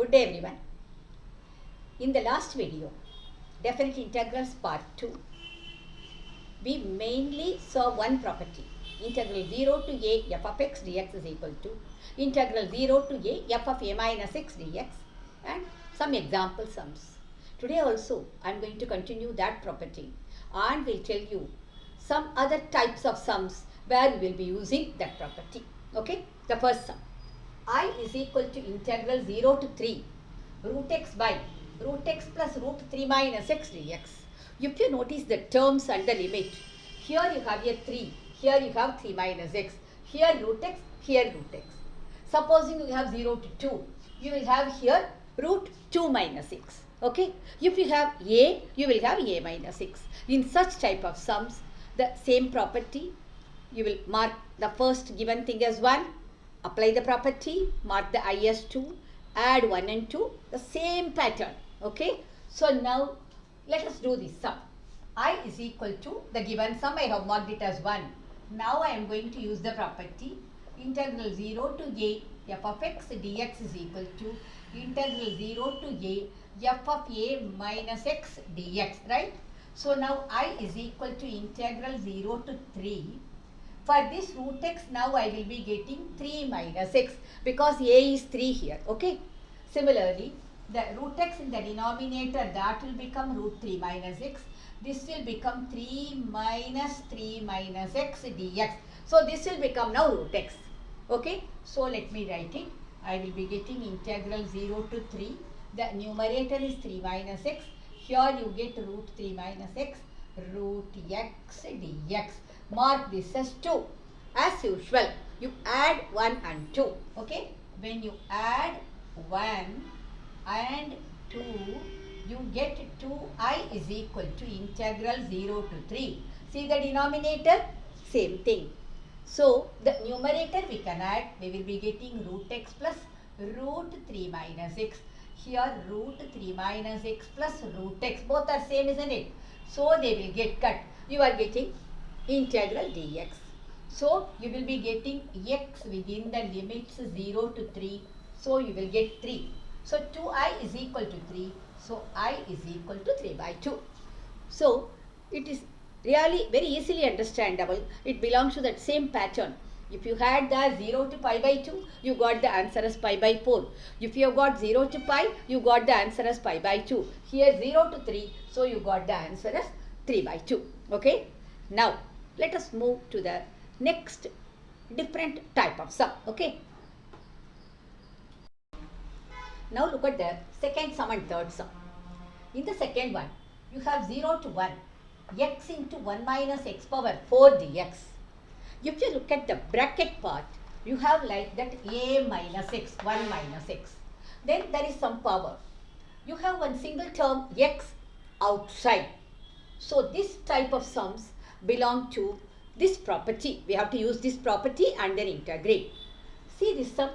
Good day everyone. In the last video, definite integrals part 2, we mainly saw one property, integral 0 to a f of x dx is equal to integral 0 to a f of a minus x dx and some example sums. Today also I am going to continue that property and will tell you some other types of sums where we will be using that property. Okay, the first sum, I is equal to integral 0 to 3 root x by root x plus root 3 minus x dx. If you notice the terms and the limit, here you have a 3, here you have 3 minus x, here root x, here root x. Supposing you have 0 to 2, you will have here root 2 minus x. Okay, if you have a, you will have a minus x. In such type of sums, the same property, you will mark the first given thing as 1, apply the property, mark the I as 2, add 1 and 2, the same pattern. Okay, so now let us do this sum. I is equal to the given sum, I have marked it as 1. Now I am going to use the property integral 0 to a f of x dx is equal to integral 0 to a f of a minus x dx, right? So now I is equal to integral 0 to 3. For this root x, now I will be getting 3 minus x because a is 3 here. Okay. Similarly, the root x in the denominator, that will become root 3 minus x. This will become 3 minus x dx. So this will become now root x. Okay. So let me write it. I will be getting integral 0 to 3. The numerator is 3 minus x. Here you get root 3 minus x, root x dx. Mark this as 2. As usual, you add 1 and 2. Okay. When you add 1 and 2, you get 2i is equal to integral 0 to 3. See the denominator? Same thing. So, the numerator we can add, we will be getting root x plus root 3 minus x. Here root 3 minus x plus root x, both are same, isn't it? So, they will get cut. You are getting integral dx. So, you will be getting x within the limits 0 to 3. So, you will get 3. So, 2i is equal to 3. So, I is equal to 3 by 2. So, it is really very easily understandable. It belongs to that same pattern. If you had the 0 to pi by 2, you got the answer as pi by 4. If you have got 0 to pi, you got the answer as pi by 2. Here 0 to 3, so you got the answer as 3 by 2. Okay. Now, let us move to the next different type of sum. Okay. Now look at the second sum and third sum. In the second one, you have 0 to 1, x into 1 minus x power 4 dx. If you look at the bracket part, you have like that a minus x, 1 minus x. Then there is some power. You have one single term x outside. So this type of sums belong to this property. We have to use this property and then integrate. See this sum.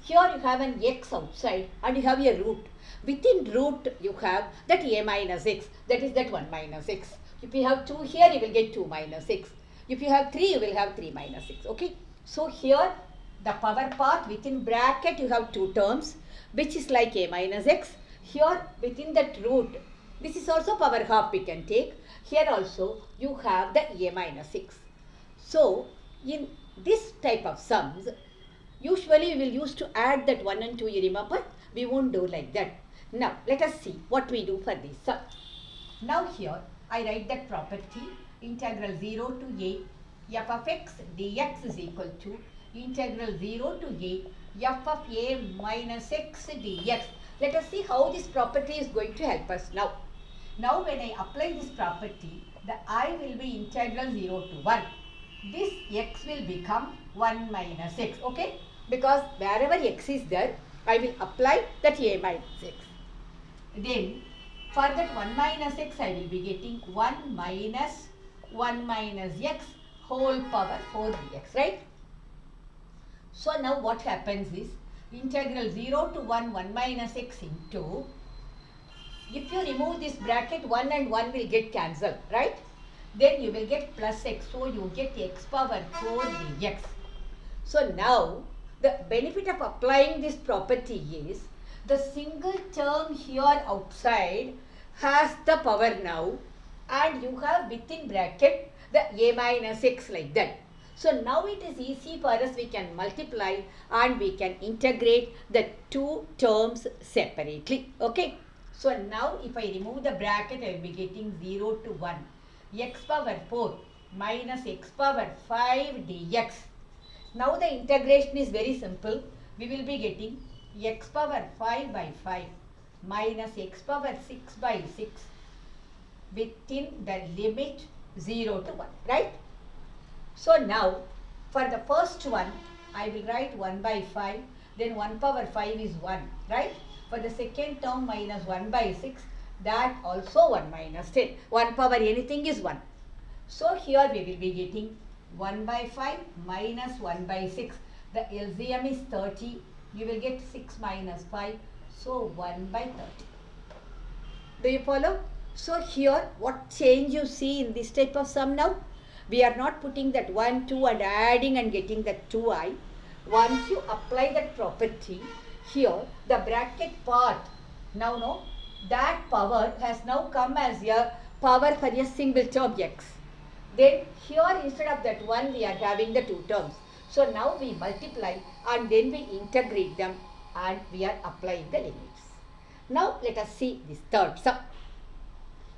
Here you have an x outside and you have a root. Within root you have that a minus x, that is that 1 minus x. If you have 2 here, you will get 2 minus x. If you have 3, you will have 3 minus x. Okay. So here the power part within bracket you have 2 terms which is like a minus x. Here within that root, this is also power half we can take. Here also you have the a minus x. So in this type of sums, usually we will use to add that 1 and 2, you remember? We won't do like that. Now, let us see what we do for this sum. Now here, I write that property, integral 0 to a f of x dx is equal to integral 0 to a f of a minus x dx. Let us see how this property is going to help us now. Now, when I apply this property, the I will be integral 0 to 1. This x will become 1 minus x, okay? Because wherever x is there, I will apply that a minus x. Then, for that 1 minus x, I will be getting 1 minus x whole power 4 dx, right? So, now what happens is, integral 0 to 1 minus x into, if you remove this bracket, 1 and 1 will get cancelled, right? Then you will get plus x, so you get x power 4 dx. So now, the benefit of applying this property is, The single term here outside has the power now, and you have within bracket the a minus x like that. So now it is easy for us, we can multiply and we can integrate the two terms separately. Okay. So now if I remove the bracket, I will be getting 0 to 1. X power 4 minus x power 5 dx. Now the integration is very simple. We will be getting x power 5 by 5 minus x power 6 by 6 within the limit 0 to 1, right? So now for the first one, I will write 1 by 5, then 1 power 5 is 1, right? For the second term minus 1 by 6, that also 1 minus 10. 1 power anything is 1. So here we will be getting 1 by 5 minus 1 by 6. The LCM is 30. You will get 6 minus 5. So 1 by 30. Do you follow? So here what change you see in this type of sum now? We are not putting that 1, 2 and adding and getting that 2i. Once you apply that property, here the bracket part, now no, that power has now come as a power for a single term x. Then here instead of that 1 we are having the two terms. So now we multiply and then we integrate them and we are applying the limits. Now let us see this third sum.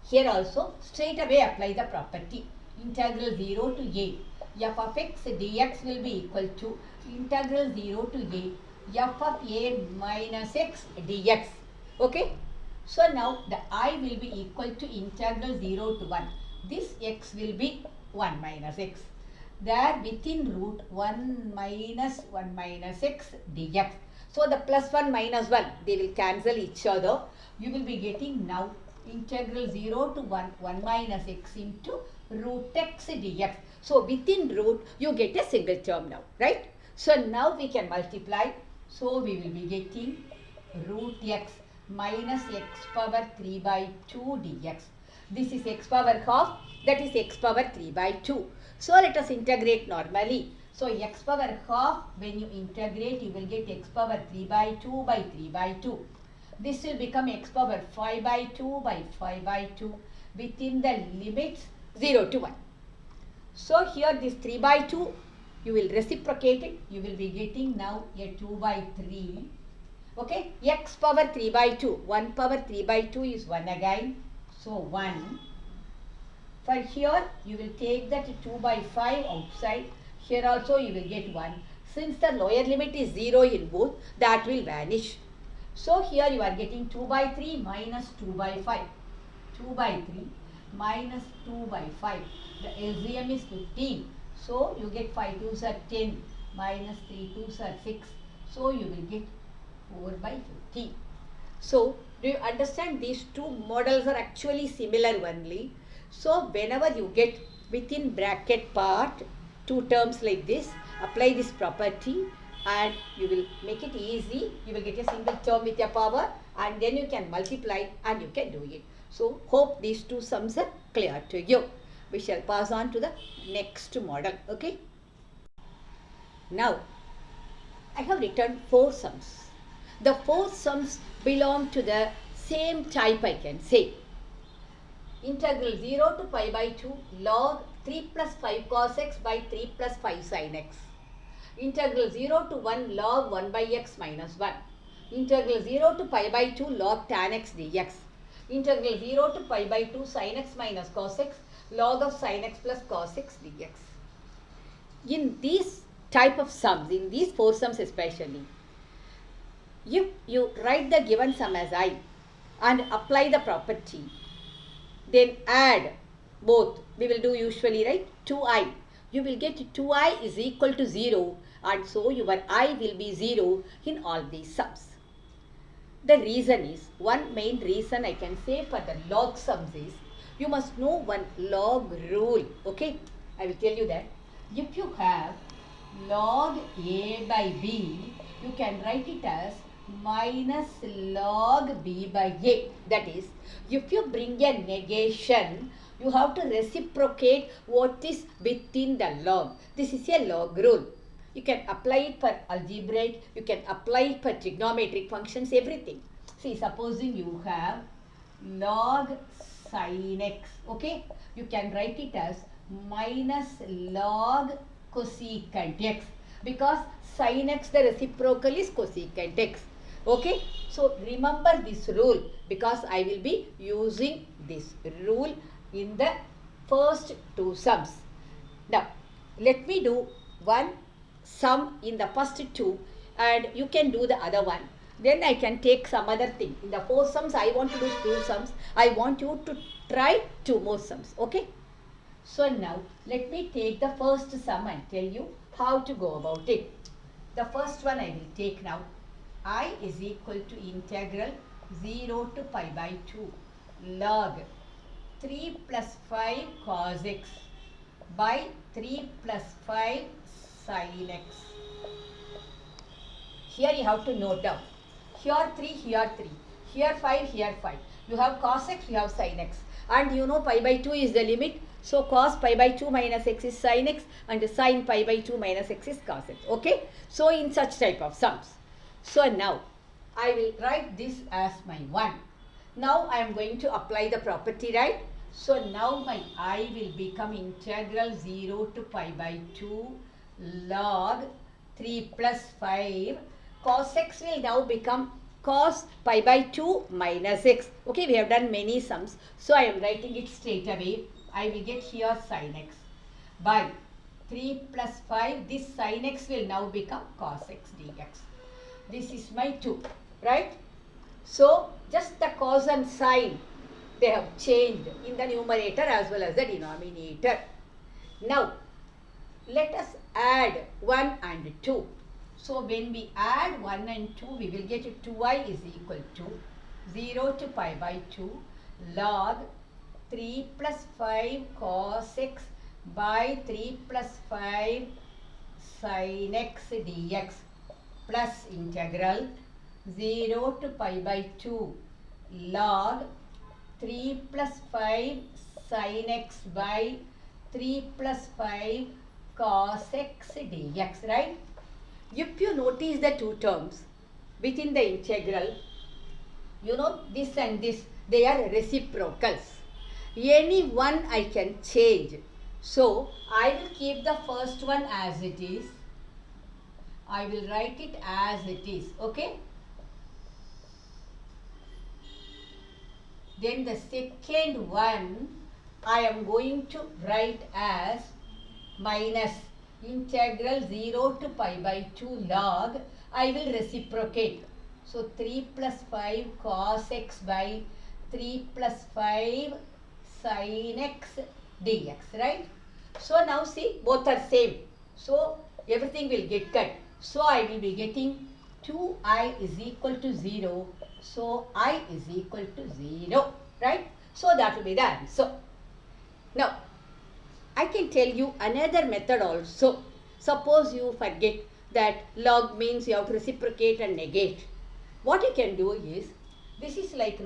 Here also straight away apply the property. Integral 0 to a f of x dx will be equal to integral 0 to a f of a minus x dx. Okay. So now the I will be equal to integral 0 to 1. This x will be 1 minus x. There within root 1 minus x dx. So the plus 1 minus 1, they will cancel each other. You will be getting now integral 0 to 1 minus x into root x dx. So within root you get a single term now, right? So now we can multiply. So we will be getting root x minus x power 3 by 2 dx. This is x power half, that is x power 3 by 2. So let us integrate normally. So x power half, when you integrate you will get x power 3 by 2 by 3 by 2. This will become x power 5 by 2 by 5 by 2 within the limits 0 to 1. So here this 3 by 2, you will reciprocate it. You will be getting now a 2 by 3. Okay, x power 3 by 2. 1 power 3 by 2 is 1 again. So 1. For here, you will take that 2 by 5 outside. Here also you will get 1. Since the lower limit is 0 in both, that will vanish. So here you are getting 2 by 3 minus 2 by 5. 2 by 3 minus 2 by 5. The LCM is 15. So you get 5 2s are 10 minus 3 2s are 6. So you will get 4 by 15. So do you understand, these two models are actually similar only. So whenever you get within bracket part two terms like this, apply this property and you will make it easy. You will get a single term with a power and then you can multiply and you can do it. So hope these two sums are clear to you. We shall pass on to the next model. Okay. Now I have written 4 sums. The 4 sums belong to the same type, I can say. Integral 0 to pi by 2 log 3 plus 5 cos x by 3 plus 5 sin x. Integral 0 to 1 log 1 by x minus 1. Integral 0 to pi by 2 log tan x dx. Integral 0 to pi by 2 sin x minus cos x log of sin x plus cos x dx. In these type of sums, in these 4 sums especially, if you write the given sum as I and apply the property, then add both, we will do usually, right, 2i. You will get 2i is equal to 0 and so your I will be 0 in all these sums. The reason is, one main reason I can say for the log sums is, you must know one log rule. Okay, I will tell you that. If you have log a by b, you can write it as minus log b by a. That is, if you bring a negation, you have to reciprocate what is within the log. This is a log rule. You can apply it for algebraic, you can apply it for trigonometric functions, everything. See, supposing you have log sin x, okay? You can write it as minus log cosecant x, because sin x, the reciprocal is cosecant x. Okay, so remember this rule, because I will be using this rule in the first two sums. Now, let me do one sum in the first two and you can do the other one. Then I can take some other thing. In the four sums, I want to do two sums. I want you to try two more sums. Okay. So now, let me take the first sum and tell you how to go about it. The first one I will take now. I is equal to integral 0 to pi by 2 log 3 plus 5 cos x by 3 plus 5 sin x. Here you have to note down. Here 3, here 3. Here 5, here 5. You have cos x, you have sin x. And you know pi by 2 is the limit. So cos pi by 2 minus x is sin x and sin pi by 2 minus x is cos x. Okay. So in such type of sums. So now I will write this as my 1. Now I am going to apply the property, right? So now my I will become integral 0 to pi by 2 log 3 plus 5. Cos x will now become cos pi by 2 minus x. Okay, we have done many sums. So I am writing it straight away. I will get here sin x by 3 plus 5. This sin x will now become cos x dx. This is my 2, right? So just the cos and sin, they have changed in the numerator as well as the denominator. Now, let us add 1 and 2. So when we add 1 and 2, we will get 2i is equal to 0 to pi by 2 log 3 plus 5 cos x by 3 plus 5 sin x dx plus integral 0 to pi by 2 log 3 plus 5 sin x by 3 plus 5 cos x dx, right? If you notice the two terms within the integral, you know this and this, they are reciprocals. Any one I can change. So, I will keep the first one as it is. I will write it as it is, okay? Then the second one, I am going to write as minus integral 0 to pi by 2 log. I will reciprocate. So, 3 plus 5 cos x by 3 plus 5 sin x dx, right? So, now see, both are same. So, everything will get cut. So, I will be getting 2i is equal to 0. So, I is equal to 0, right? So, that will be the answer. Now, I can tell you another method also. Suppose you forget that log means you have to reciprocate and negate. What you can do is, this is like,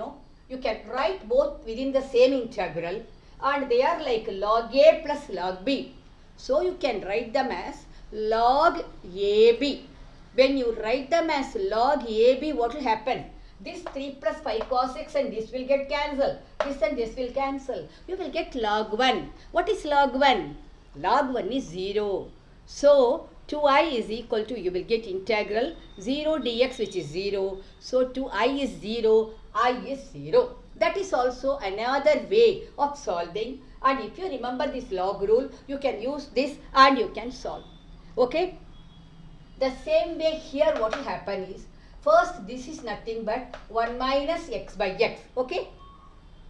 you can write both within the same integral and they are like log a plus log b. So, you can write them as log ab. When you write them as log ab, what will happen? This 3 plus 5 cos x and this will get cancelled. This and this will cancel. You will get log 1. What is log 1? Log 1 is 0. So, 2i is equal to, you will get integral 0 dx which is 0. So, 2i is 0, I is 0. That is also another way of solving. And if you remember this log rule, you can use this and you can solve. Okay? The same way here what will happen is, first this is nothing but 1 minus x by x. Okay?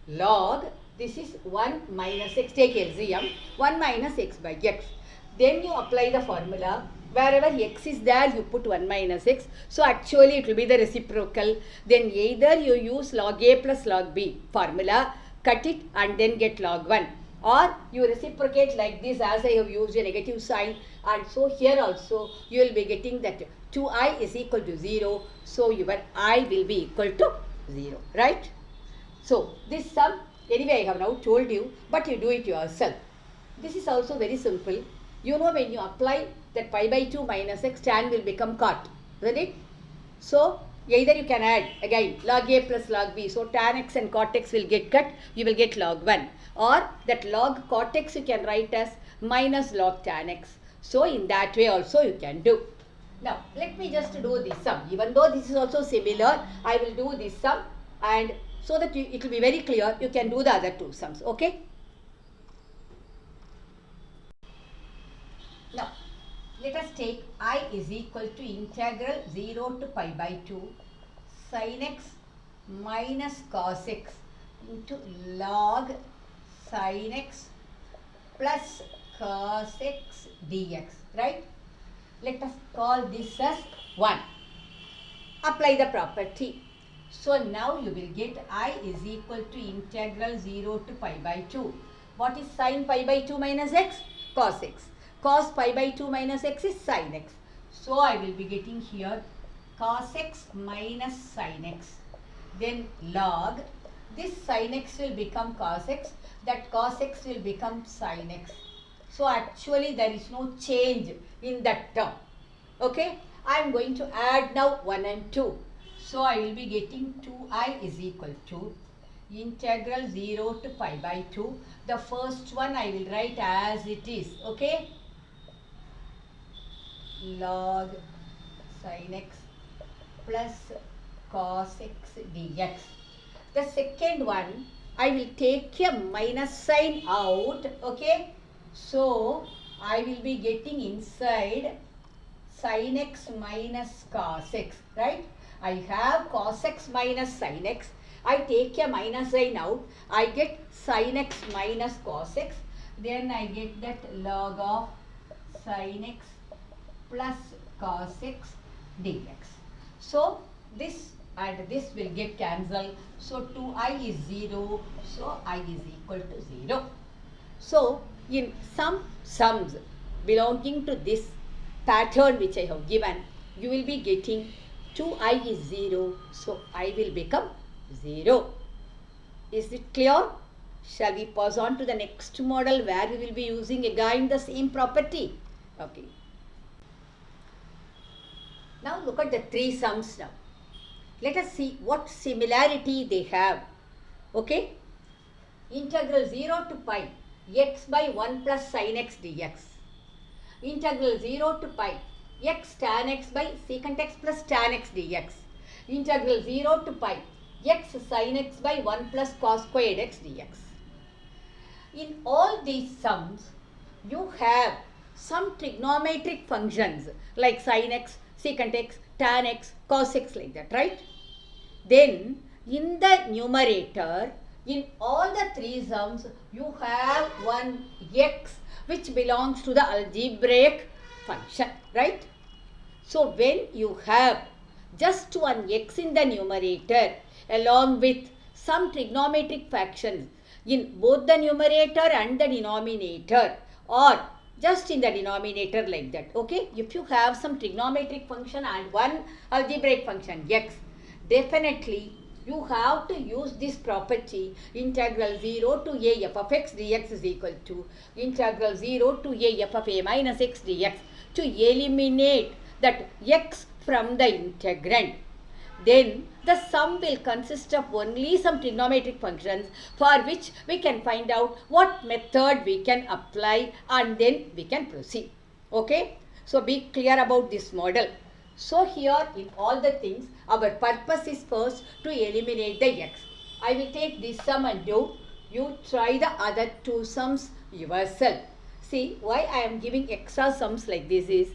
Log, this is 1 minus x, take LCM, 1 minus x by x. Then you apply the formula. Wherever x is there, you put 1 minus x. So, actually it will be the reciprocal. Then either you use log a plus log b formula, cut it and then get log 1. Or you reciprocate like this as I have used a negative sign. And so, here also you will be getting that 2i is equal to 0. So, your I will be equal to 0. Right? So, this sum, anyway I have now told you, but you do it yourself. This is also very simple. You know, when you apply that pi by 2 minus x tan will become cot, isn't it? So either you can add again log a plus log b. So tan x and cot x will get cut. You will get log 1. Or that log cot x you can write as minus log tan x. So in that way also you can do. Now let me just do this sum. Even though this is also similar, I will do this sum, and so that it will be very clear, you can do the other two sums. Okay. Now let us take I is equal to integral 0 to pi by 2 sin x minus cos x into log sin x plus cos x dx, right? Let us call this as 1. Apply the property. So now you will get I is equal to integral 0 to pi by 2. What is sin pi by 2 minus x? Cos x. Cos pi by 2 minus x is sin x. So I will be getting here cos x minus sin x. Then log, this sin x will become cos x, that cos x will become sin x. So actually there is no change in that term. Okay, I am going to add now 1 and 2. So I will be getting 2i is equal to integral 0 to pi by 2. The first one I will write as it is. Okay, log sin x plus cos x dx. The second one I will take a minus sign out. Okay, so I will be getting inside sin x minus cos x, right? I have cos x minus sin x. I take a minus sign out. I get sin x minus cos x. Then I get that log of sin x plus cos x dx. So this and this will get cancelled. So 2i is 0. So I is equal to 0. So in some sums belonging to this pattern which I have given, you will be getting 2i is 0. So I will become 0. Is it clear? Shall we pass on to the next model where we will be using again the same property? Okay. Now look at the three sums now. Let us see what similarity they have. Okay. Integral 0 to pi x by 1 plus sin x dx. Integral 0 to pi x tan x by secant x plus tan x dx. Integral 0 to pi x sin x by 1 plus cos squared x dx. In all these sums, you have some trigonometric functions like sin x, secant x, tan x, cos x, like that, right? Then in the numerator, in all the three sums, you have one x which belongs to the algebraic function, right? So when you have just one x in the numerator along with some trigonometric functions in both the numerator and the denominator, or just in the denominator, like that, okay? If you have some trigonometric function and one algebraic function x, definitely you have to use this property integral 0 to a f of x dx is equal to integral 0 to a f of a minus x dx to eliminate that x from the integrand. Then the sum will consist of only some trigonometric functions for which we can find out what method we can apply and then we can proceed. Okay. So be clear about this model. So here in all the things, our purpose is first to eliminate the x. I will take this sum and do. You try the other two sums yourself. See, why I am giving extra sums like this is,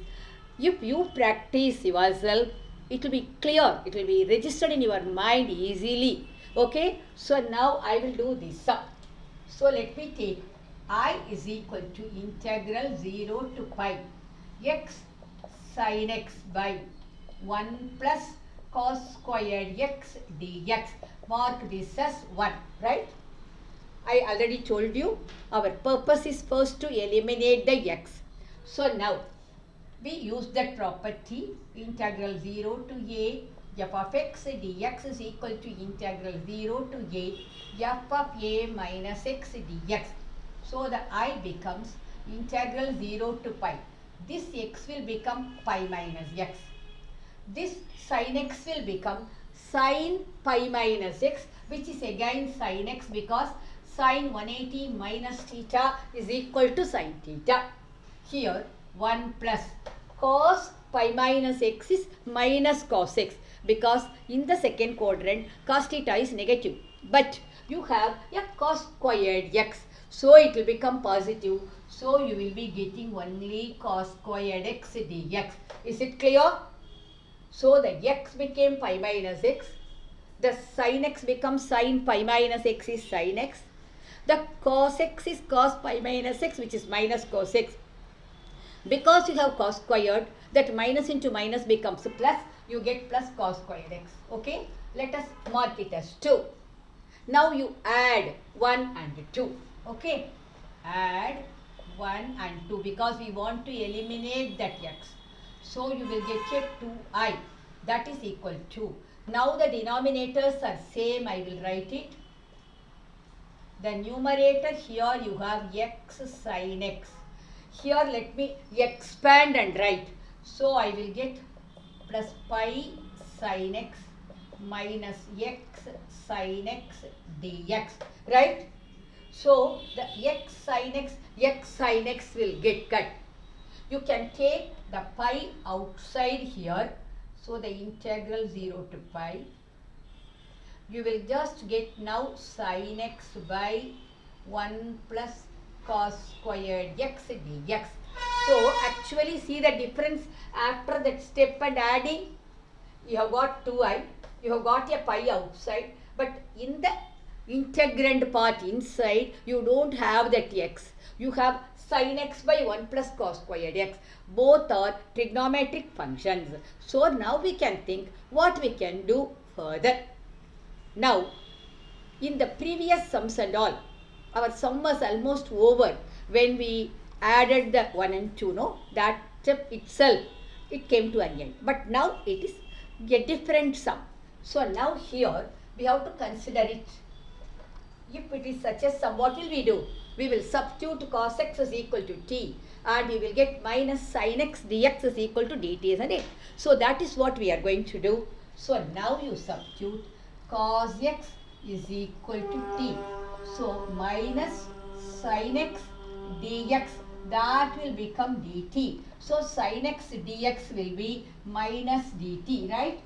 if you practice yourself, it will be clear, it will be registered in your mind easily. Okay, so now I will do this sum. So let me take I is equal to integral 0 to pi x sin x by 1 plus cos squared x dx. Mark this as 1, right? I already told you our purpose is first to eliminate the x. So now we use that property integral 0 to a f of x dx is equal to integral 0 to a f of a minus x dx. So the I becomes integral 0 to pi this x will become pi minus x. This sin x will become sin pi minus x, which is again sin x because sin 180 minus theta is equal to sin theta. Here 1 plus cos pi minus x is minus cos x because in the second quadrant cos theta is negative. But you have a cos squared x. So it will become positive. So you will be getting only cos squared x dx. Is it clear? So the x became pi minus x. The sin x becomes sin pi minus x is sin x. The cos x is cos pi minus x, which is minus cos x. Because you have cos squared, that minus into minus becomes plus. You get plus cos squared x. Okay. Let us mark it as 2. Now you add 1 and 2. Okay. Add 1 and 2 because we want to eliminate that x. So you will get a 2i. That is equal to. Now the denominators are same. I will write it. The numerator here you have x sin x. Here let me expand and write. So I will get plus pi sin x minus x sin x dx. Right? So the x sin x will get cut. You can take the pi outside here. So the integral 0 to pi. You will just get now sin x by 1 plus cos squared x dx. So actually see the difference after that step and adding. You have got 2i. You have got a pi outside. But in the integrand part inside, you don't have that x. You have sin x by 1 plus cos squared x. Both are trigonometric functions. So now we can think what we can do further. Now, in the previous sums and all, our sum was almost over when we added the 1 and 2, no? That step itself, it came to an end. But now it is a different sum. So now here, we have to consider it. If it is such a sum, what will we do? We will substitute cos x is equal to t and we will get minus sin x dx is equal to dt, isn't it? So that is what we are going to do. So now you substitute cos x is equal to t. So minus sin x dx, that will become dt. So sin x dx will be minus dt, right?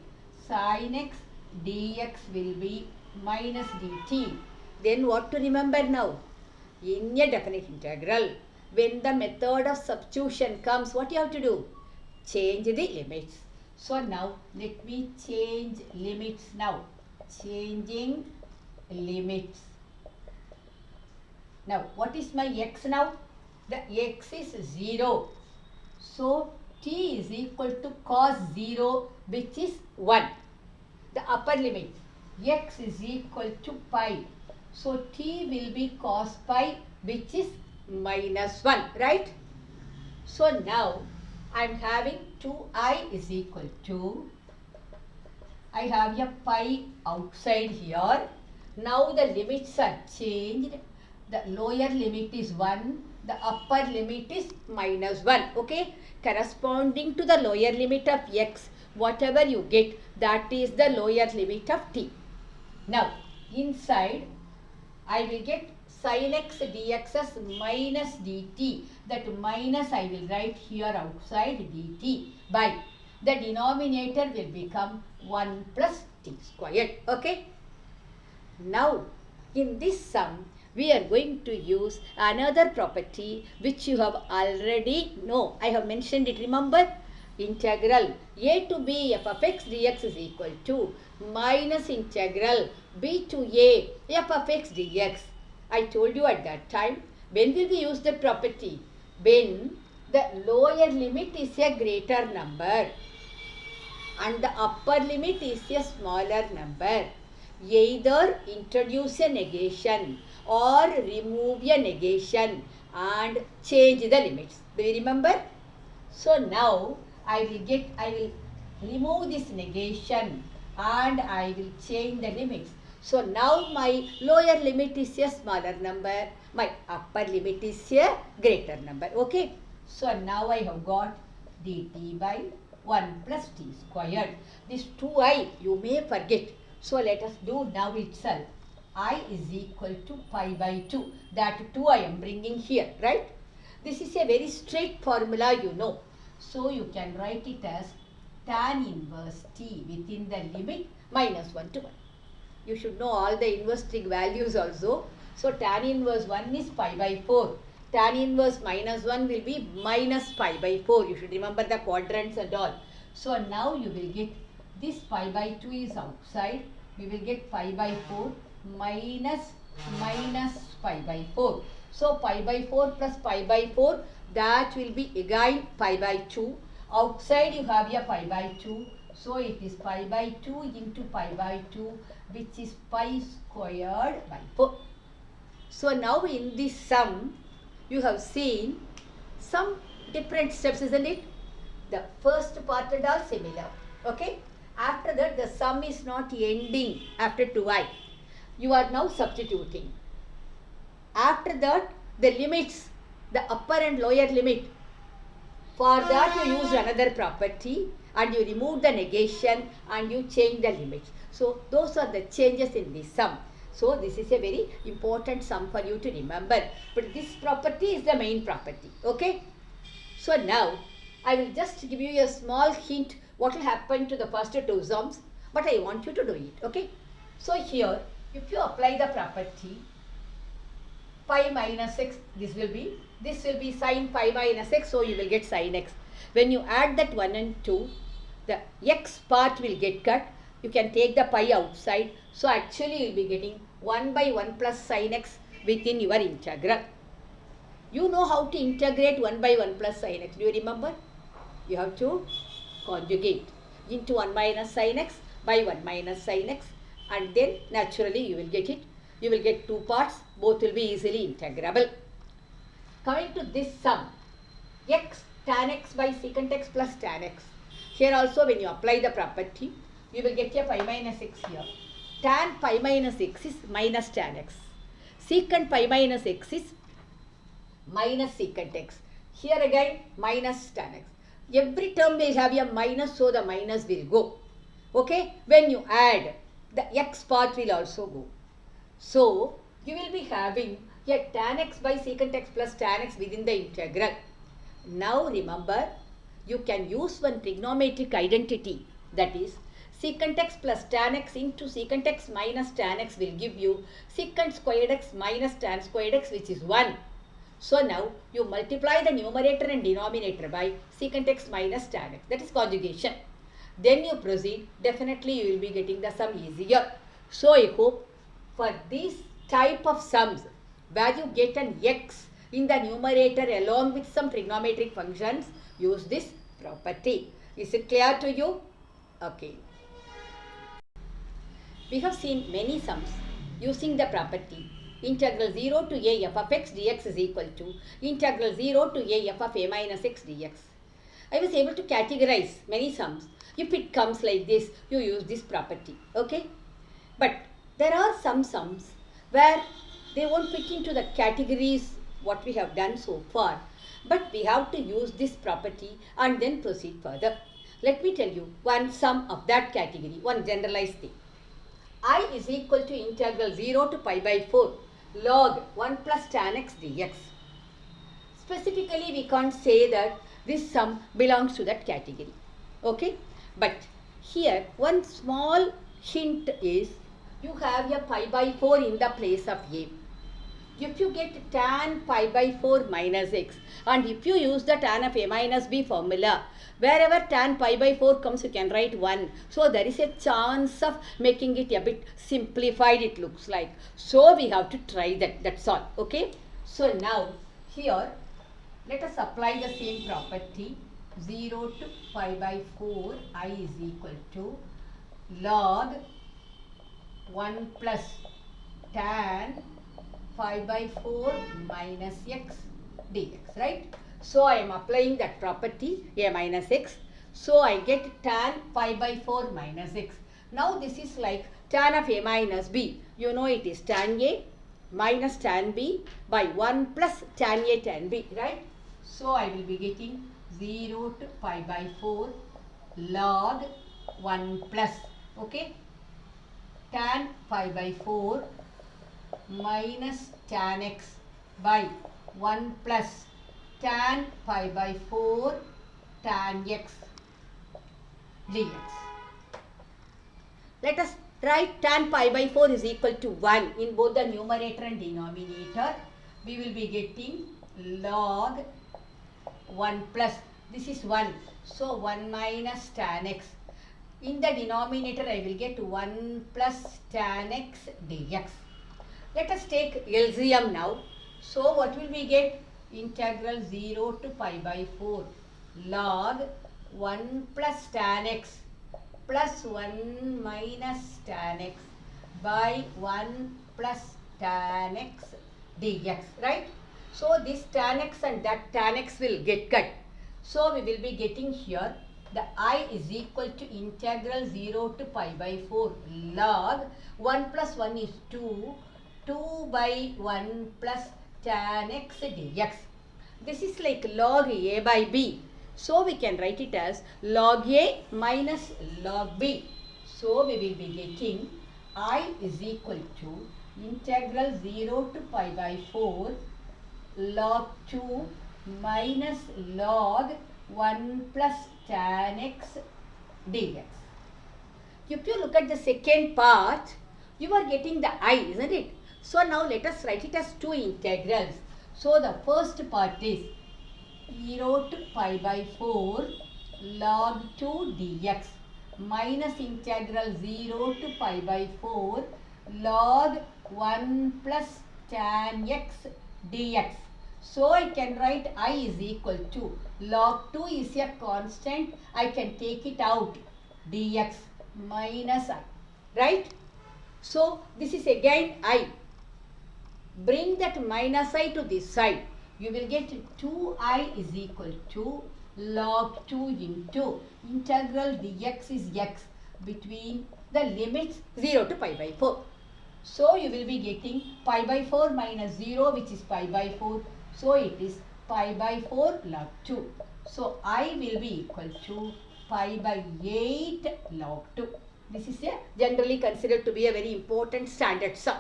Sin x dx will be minus dt. Then what to remember now? In a definite integral, when the method of substitution comes, what you have to do? Change the limits. So now let me change limits now. Changing limits. Now what is my x now? The x is 0. So t is equal to cos 0, which is 1. The upper limit. X is equal to pi. So t will be cos pi, which is minus 1, right? So now I am having 2i is equal to, I have a pi outside here. Now the limits are changed. The lower limit is 1. The upper limit is minus 1. Okay? Corresponding to the lower limit of x, whatever you get, that is the lower limit of t. Now, inside, I will get sin x dx as minus dt. That minus I will write here outside dt by the denominator will become 1 plus t squared. Okay. Now, in this sum, we are going to use another property which you have already know. I have mentioned it. Remember? Integral a to b f of x dx is equal to minus integral b to a f of x dx. I told you at that time, when will we use the property? When the lower limit is a greater number and the upper limit is a smaller number. Either introduce a negation or remove a negation and change the limits. Do you remember? So now I will remove this negation and I will change the limits. So now my lower limit is a smaller number, my upper limit is a greater number. Okay. So now I have got dt by 1 plus t squared. This 2I you may forget. So let us do now itself. I is equal to pi by 2. That 2 I am bringing here, right? This is a very straight formula, you know. So you can write it as tan inverse t within the limit minus 1 to 1. You should know all the inverse trig values also. So tan inverse 1 is pi by 4. Tan inverse minus 1 will be minus pi by 4. You should remember the quadrants and all. So now you will get this pi by 2 is outside. We will get pi by 4 minus pi by 4. So pi by 4 plus pi by 4, that will be again pi by 2. Outside you have a pi by 2. So it is pi by 2 into pi by 2, which is pi squared by 4. So now in this sum, you have seen some different steps, isn't it? The first part and all similar. Okay. After that, the sum is not ending after 2i. You are now substituting. After that, the limits, the upper and lower limit. For that, you use another property and you remove the negation and you change the limits. So those are the changes in this sum. So this is a very important sum for you to remember. But this property is the main property. Okay. So now I will just give you a small hint what will happen to the first two sums. But I want you to do it. Okay. So here if you apply the property pi minus x, this will be sin pi minus x. So you will get sin x. When you add that 1 and 2, the x part will get cut. You can take the pi outside. So actually you will be getting 1 by 1 plus sin x within your integral. You know how to integrate 1 by 1 plus sin x. Do you remember? You have to conjugate into 1 minus sin x by 1 minus sin x, and then naturally you will get it. You will get two parts. Both will be easily integrable. Coming to this sum, x tan x by secant x plus tan x. Here also when you apply the property, you will get a pi minus x here. Tan pi minus x is minus tan x. Secant pi minus x is minus secant x. Here again minus tan x. Every term will have a minus, so the minus will go. Okay. When you add, the x part will also go. So you will be having a tan x by secant x plus tan x within the integral. Now remember, you can use one trigonometric identity, that is secant x plus tan x into secant x minus tan x will give you secant squared x minus tan squared x, which is 1. So now you multiply the numerator and denominator by secant x minus tan x, that is conjugation. Then you proceed, definitely you will be getting the sum easier. So I hope for this type of sums where you get an x in the numerator along with some trigonometric functions, use this property. Is it clear to you? Okay. We have seen many sums using the property integral 0 to a f of x dx is equal to integral 0 to a f of a minus x dx. I was able to categorize many sums. If it comes like this, you use this property. Okay. But there are some sums where they won't fit into the categories what we have done so far. But we have to use this property and then proceed further. Let me tell you one sum of that category, one generalized thing. I is equal to integral 0 to pi by 4 log 1 plus tan x dx. Specifically, we can't say that this sum belongs to that category. Okay. But here one small hint is you have a pi by 4 in the place of a. If you get tan pi by 4 minus x, and if you use the tan of a minus b formula, wherever tan pi by 4 comes, you can write 1. So there is a chance of making it a bit simplified, it looks like. So we have to try that, that's all. Okay. So now here let us apply the same property. 0 to pi by 4 I is equal to log 1 plus tan pi by 4 minus x dx, right? So I am applying that property a minus x. So I get tan pi by 4 minus x. Now this is like tan of a minus b. You know it is tan a minus tan b by 1 plus tan a tan b, right? So I will be getting 0 to pi by 4 log 1 plus, okay, tan pi by 4 minus tan x by 1 plus tan pi by 4 tan x dx. Let us write tan pi by 4 is equal to 1 in both the numerator and denominator. We will be getting log 1 plus, this is 1, so 1 minus tan x. In the denominator I will get 1 plus tan x dx. Let us take LCM now. So what will we get? Integral 0 to pi by 4 log 1 plus tan x plus 1 minus tan x by 1 plus tan x dx, right? So this tan x and that tan x will get cut. So we will be getting here the I is equal to integral 0 to pi by 4 log 1 plus 1 is 2, 2 by 1 plus tan x dx. This is like log a by b. So we can write it as log a minus log b. So we will be getting I is equal to integral 0 to pi by 4 log 2 minus log 1 plus tan x dx. If you look at the second part, you are getting the I, isn't it? So now let us write it as two integrals. So the first part is 0 to pi by 4 log 2 dx minus integral 0 to pi by 4 log 1 plus tan x dx. So I can write I is equal to log 2 is a constant. I can take it out, dx minus I, right? So this is again I. Bring that minus I to this side. You will get 2I is equal to log 2 into integral dx is x between the limits 0 to pi by 4. So you will be getting pi by 4 minus 0, which is pi by 4. So it is pi by 4 log 2. So I will be equal to pi by 8 log 2. This is generally considered to be a very important standard sum.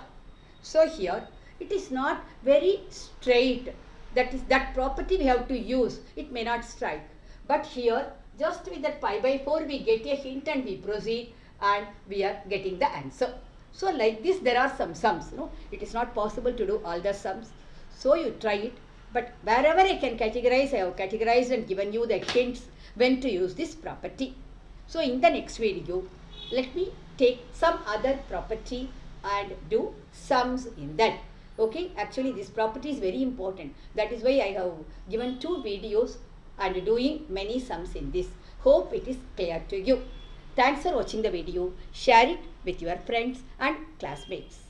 So here it is not very straight. That is that property we have to use. It may not strike. But here just with that pi by 4 we get a hint and we proceed and we are getting the answer. So like this there are some sums. No? It is not possible to do all the sums. So you try it. But wherever I can categorize, I have categorized and given you the hints when to use this property. So in the next video, let me take some other property and do sums in that. Okay, actually this property is very important. That is why I have given 2 videos and doing many sums in this. Hope it is clear to you. Thanks for watching the video. Share it with your friends and classmates.